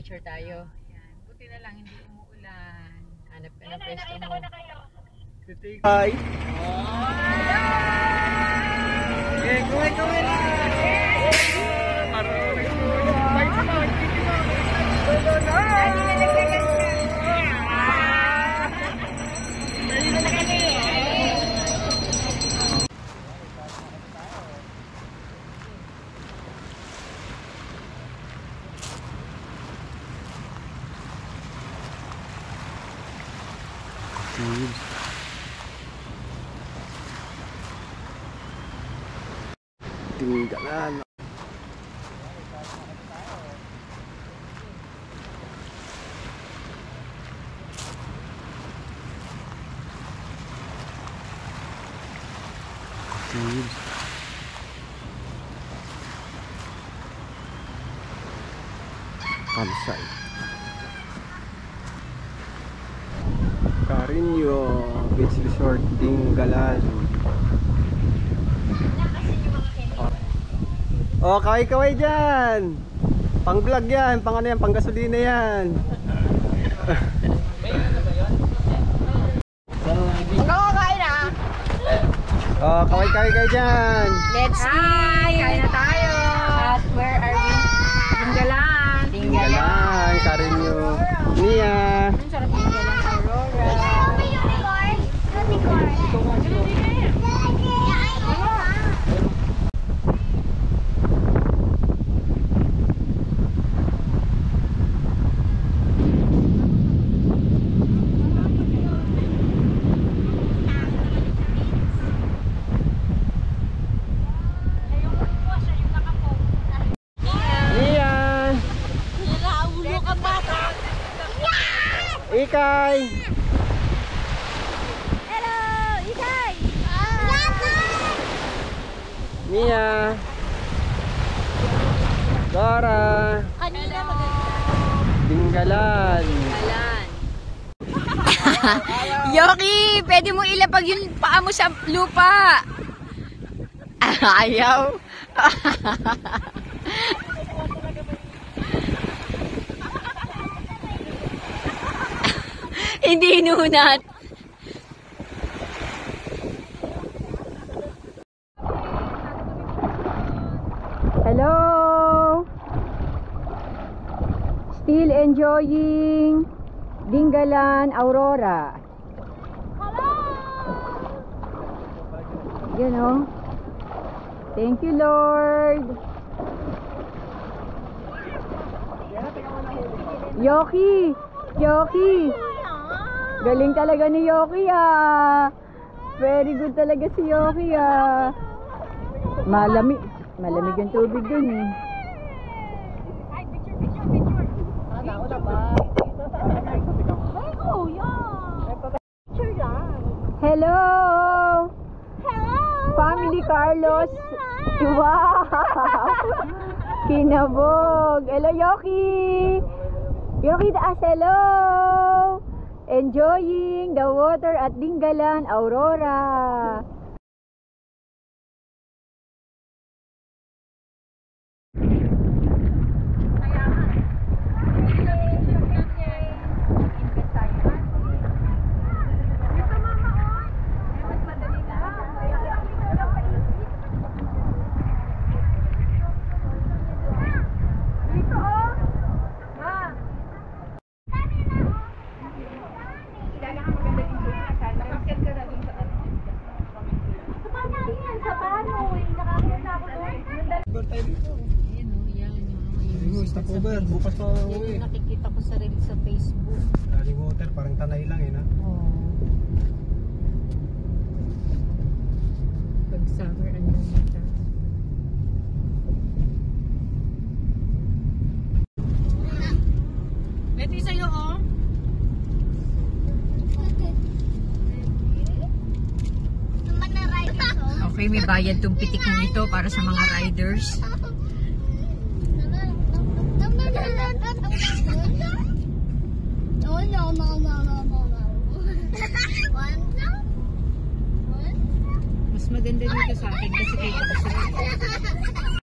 picture tayo. Ayan. Buti na lang hindi umuulan. Hanap ka ng pwesto mo. Hi! Okay, kumain na! Tinggalan. Kalsay. Carino Beach Resort, Tinggalan. Oh, kaway-kaway dyan. Pang vlog yan, pang ano yan, pang gasolina yan. Kakain na! Oh, kaway-kaway kayo dyan. Let's eat! Kain na tayo! At where are we? Tinggalan! Tinggalan, Carino. Nia. Ang sarap Tinggalan, Aurora. Ikay! Hello! Ikay! Mia! Dora! Kanina Tinggalan! Yoki! Pwede mo ilapag yung paa mo sa lupa! Ayaw! Hindi inunat. Hello. Still enjoying Tinggalan, Aurora. Hello. You know. Thank you, Lord. Yoki. Yoki. Galing talaga ni Yoki ah. Very good talaga si Yoki ah. Malamig yung tubig dun eh. Hello! Hello! Family Carlos. Wow! Kinabog. Hello Yoki! Yoki taas, hello! Enjoying the water at Tinggalan, Aurora. Stopover, bukas pa Yan uwi. yung nakikita ko sa reel sa Facebook. Daling water, parang tanay lang eh na. Oh. Pag summer, ano yung mata? Ito yung sa'yo, oh. Okay, may bayad tong pitik nito para sa mga riders. Mas maganda dito sa akin kasi kita ko sila.